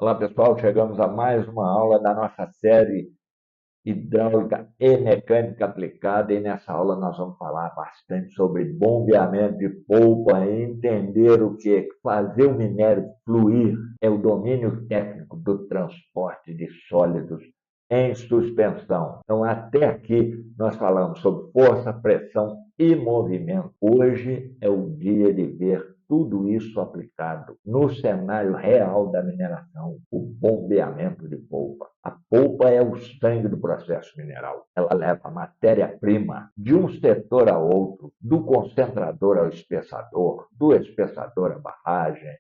Olá pessoal, chegamos a mais uma aula da nossa série Hidráulica e Mecânica Aplicada e nessa aula nós vamos falar bastante sobre bombeamento de polpa e entender o que é fazer o minério fluir é o domínio técnico do transporte de sólidos em suspensão. Então até aqui nós falamos sobre força, pressão e movimento. Hoje é o dia de ver tudo isso aplicado no cenário real da mineração, o bombeamento de polpa. A polpa é o sangue do processo mineral. Ela leva a matéria-prima de um setor a outro, do concentrador ao espessador, do espessador à barragem,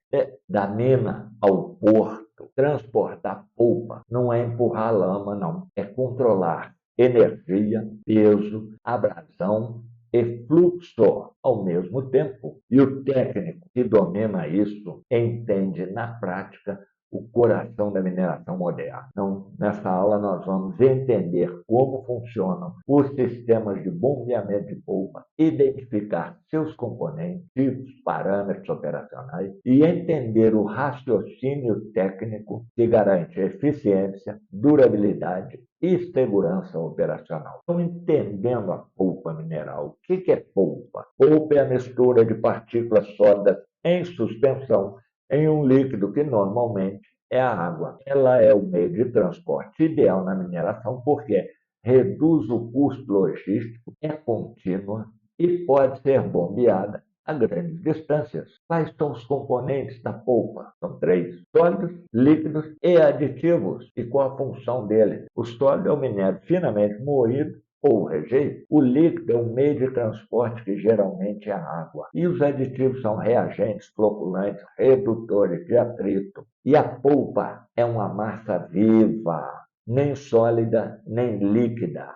da mina ao porto. Transportar polpa não é empurrar lama, não. É controlar energia, peso, abrasão e fluxo ao mesmo tempo. E o técnico que domina isso entende na prática o coração da mineração moderna. Então, nessa aula nós vamos entender como funcionam os sistemas de bombeamento de polpa, identificar seus componentes, tipos, parâmetros operacionais e entender o raciocínio técnico que garante eficiência, durabilidade e segurança operacional. Então, entendendo a polpa mineral, o que é polpa? Polpa é a mistura de partículas sólidas em suspensão em um líquido que normalmente é a água. Ela é o meio de transporte ideal na mineração porque reduz o custo logístico, é contínua e pode ser bombeada a grandes distâncias. Quais são os componentes da polpa? São três: sólidos, líquidos e aditivos. E qual a função deles? O sólido é o minério finamente moído ou rejeito. O líquido é um meio de transporte que geralmente é a água. E os aditivos são reagentes, floculantes, redutores de atrito. E a polpa é uma massa viva, nem sólida, nem líquida.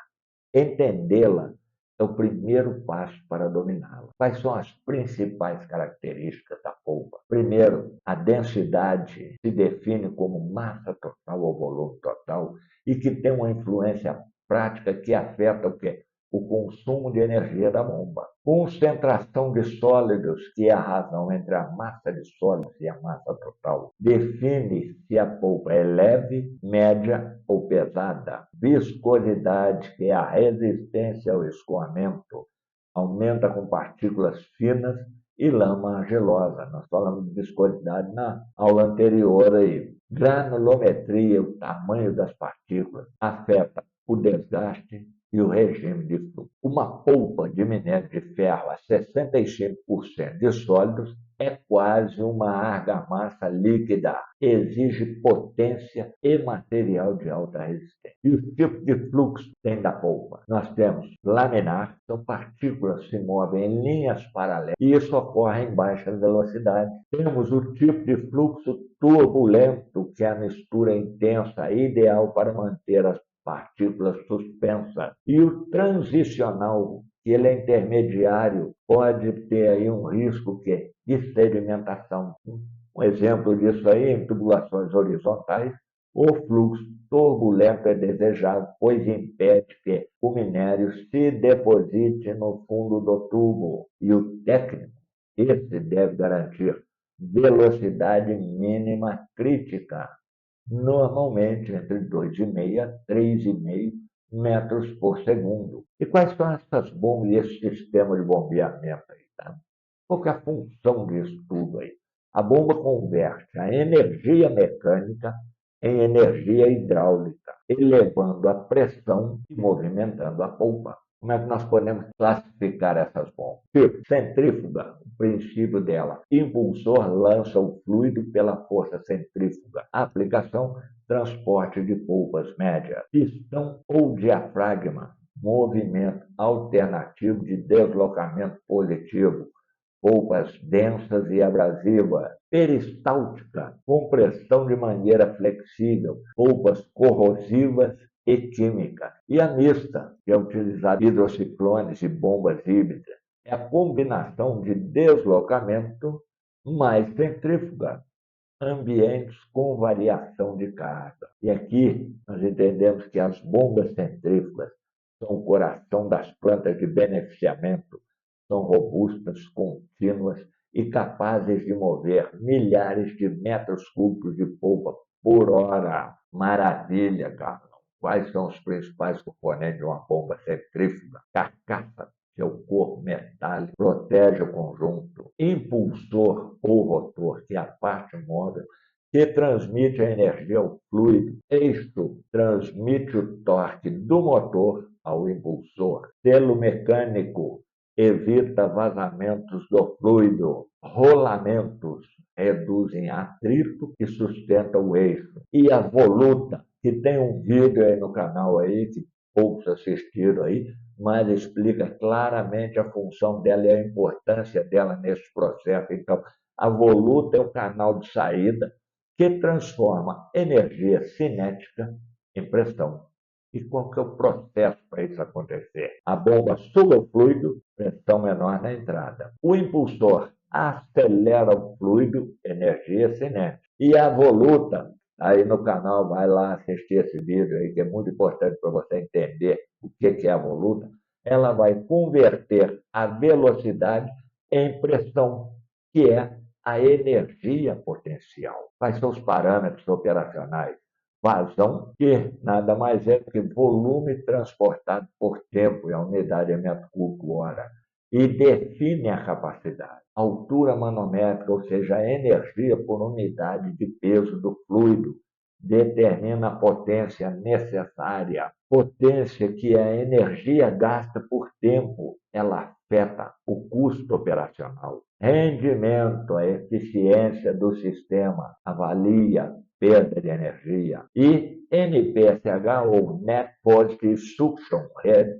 Entendê-la é o primeiro passo para dominá-la. Quais são as principais características da polpa? Primeiro, a densidade se define como massa total ou volume total e que tem uma influência prática que afeta o quê? O consumo de energia da bomba. Concentração de sólidos, que é a razão entre a massa de sólidos e a massa total, define se a polpa é leve, média ou pesada. Viscosidade, que é a resistência ao escoamento, aumenta com partículas finas e lama argilosa. Nós falamos de viscosidade na aula anterior aí. Granulometria, o tamanho das partículas, afeta o desgaste e o regime de fluxo. Uma polpa de minério de ferro a 65% de sólidos é quase uma argamassa líquida. Exige potência e material de alta resistência. E os tipos de fluxo tem da polpa? Nós temos laminar, são partículas que se movem em linhas paralelas e isso ocorre em baixa velocidade. Temos o tipo de fluxo turbulento, que é a mistura intensa, ideal para manter as partículas suspensas. E o transicional, que ele é intermediário, pode ter aí um risco de sedimentação. Um exemplo disso aí, em tubulações horizontais, o fluxo turbulento é desejado, pois impede que o minério se deposite no fundo do tubo. E o técnico, esse deve garantir velocidade mínima crítica, normalmente entre 2,5 a 3,5 metros por segundo. E quais são essas bombas e esse sistema de bombeamento aí, tá? Qual que é a função disso tudo aí? A bomba converte a energia mecânica em energia hidráulica, elevando a pressão e movimentando a polpa. Como é que nós podemos classificar essas bombas? Tipo, centrífuga, o princípio dela. Impulsor lança o fluido pela força centrífuga. Aplicação, transporte de polpas médias. Pistão ou diafragma, movimento alternativo de deslocamento positivo. Polpas densas e abrasivas. Peristáltica, compressão de maneira flexível. Polpas corrosivas e química. E a mista, que é utilizada em hidrociclones e bombas híbridas, é a combinação de deslocamento mais centrífuga, ambientes com variação de carga. E aqui nós entendemos que as bombas centrífugas são o coração das plantas de beneficiamento, são robustas, contínuas e capazes de mover milhares de metros cúbicos de polpa por hora. Maravilha, Carlão. Quais são os principais componentes de uma bomba centrífuga? Carcaça, seu corpo metálico, protege o conjunto. Impulsor ou rotor, que é a parte móvel, que transmite a energia ao fluido. Eixo transmite o torque do motor ao impulsor. Selo mecânico evita vazamentos do fluido. Rolamentos reduzem atrito e sustenta o eixo. E a voluta, que tem um vídeo aí no canal aí, que poucos assistiram aí, mas explica claramente a função dela e a importância dela nesse processo. Então, a voluta é o canal de saída que transforma energia cinética em pressão. E qual que é o processo para isso acontecer? A bomba suga o fluido, pressão menor na entrada. O impulsor acelera o fluido, energia cinética. E a voluta, aí no canal, vai lá assistir esse vídeo aí, que é muito importante para você entender o que é a voluta. Ela vai converter a velocidade em pressão, que é a energia potencial. Quais são os parâmetros operacionais? Vazão, que nada mais é do que volume transportado por tempo, e a unidade é metro cúbico hora, e define a capacidade. Altura manométrica, ou seja, a energia por unidade de peso do fluido, determina a potência necessária. Potência, que é a energia gasta por tempo, ela afeta o custo operacional. Rendimento, a eficiência do sistema, avalia perda de energia. E NPSH, ou Net Positive Suction,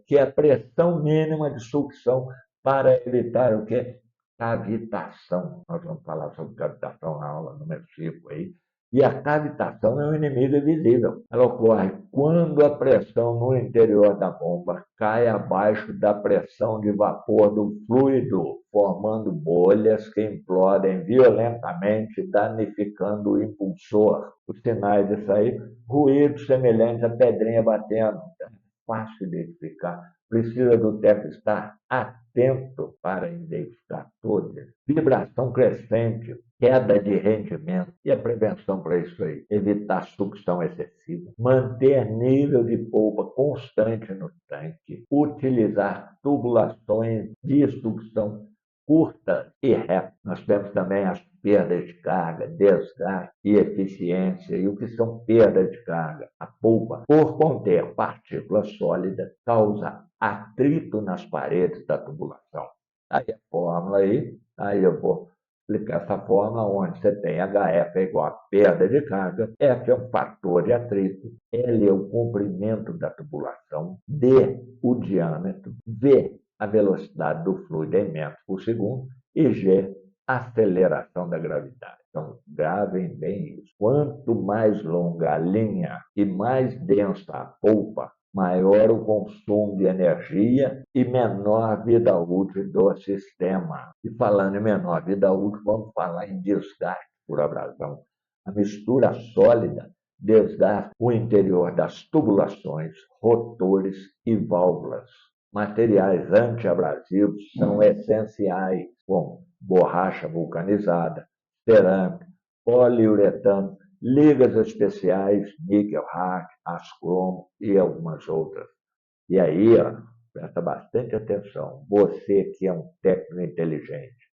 que é a pressão mínima de sucção para evitar o quê? Cavitação. Nós vamos falar sobre cavitação na aula número 5 aí. E a cavitação é um inimigo invisível. Ela ocorre quando a pressão no interior da bomba cai abaixo da pressão de vapor do fluido, formando bolhas que implodem violentamente, danificando o impulsor. Os sinais disso aí, ruídos semelhantes a pedrinha batendo. É fácil de identificar. Precisa do técnico estar atento para identificar todos. Vibração crescente, queda de rendimento. E a prevenção para isso aí? Evitar sucção excessiva, manter nível de polpa constante no tanque, utilizar tubulações de sucção curtas e retas. Nós temos também as perdas de carga, desgaste e eficiência. E o que são perdas de carga? A polpa, por conter partículas sólidas, causa atrito nas paredes da tubulação. Aí a fórmula aí eu vou explicar essa fórmula onde você tem HF é igual a perda de carga, F é um fator de atrito, L é o comprimento da tubulação, D o diâmetro, V a velocidade do fluido em metros por segundo e G a aceleração da gravidade. Então, gravem bem isso. Quanto mais longa a linha e mais densa a polpa, maior o consumo de energia e menor a vida útil do sistema. E falando em menor vida útil, vamos falar em desgaste por abrasão. A mistura sólida desgasta o interior das tubulações, rotores e válvulas. Materiais antiabrasivos são essenciais, como borracha vulcanizada, cerâmica, poliuretano, ligas especiais, níquel hard, ascromo e algumas outras. E aí, presta bastante atenção, você que é um técnico inteligente,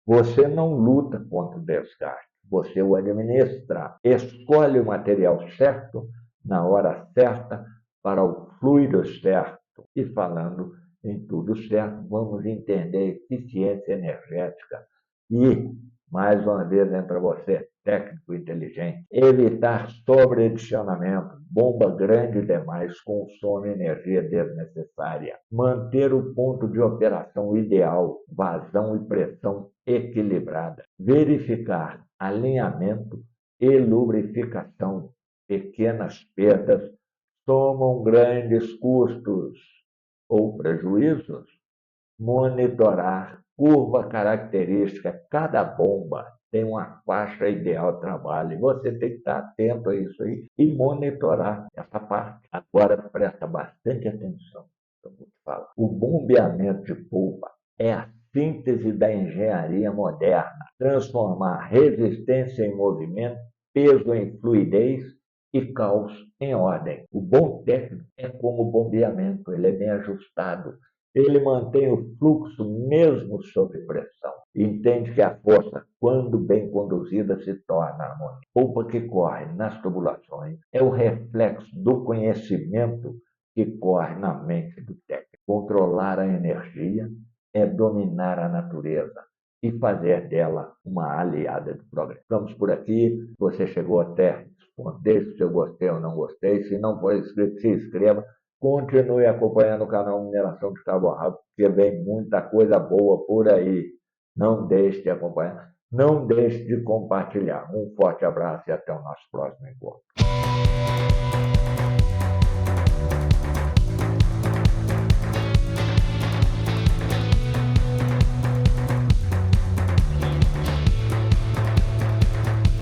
você não luta contra o desgaste, você o administra, escolhe o material certo, na hora certa, para o fluido certo. E falando em tudo certo, vamos entender eficiência energética e, mais uma vez, entra você, técnico inteligente, evitar sobreadicionamento, bomba grande demais consome energia desnecessária, manter o ponto de operação ideal, vazão e pressão equilibrada, verificar alinhamento e lubrificação, pequenas perdas somam grandes custos ou prejuízos, monitorar curva característica. Cada bomba tem uma faixa ideal de trabalho e você tem que estar atento a isso aí e monitorar essa parte. Agora presta bastante atenção. Eu vou te falar. O bombeamento de polpa é a síntese da engenharia moderna, transformar resistência em movimento, peso em fluidez e caos em ordem. O bom técnico é como o bombeamento, ele é bem ajustado. Ele mantém o fluxo mesmo sob pressão. Entende que a força, quando bem conduzida, se torna harmônica. A polpa que corre nas tubulações é o reflexo do conhecimento que corre na mente do técnico. Controlar a energia é dominar a natureza e fazer dela uma aliada do progresso. Vamos por aqui. Você chegou até responder se eu gostei ou não gostei. Se não for inscrito, se inscreva. Continue acompanhando o canal Mineração de Cabo Rabo, porque vem muita coisa boa por aí. Não deixe de acompanhar. Não deixe de compartilhar. Um forte abraço e até o nosso próximo encontro.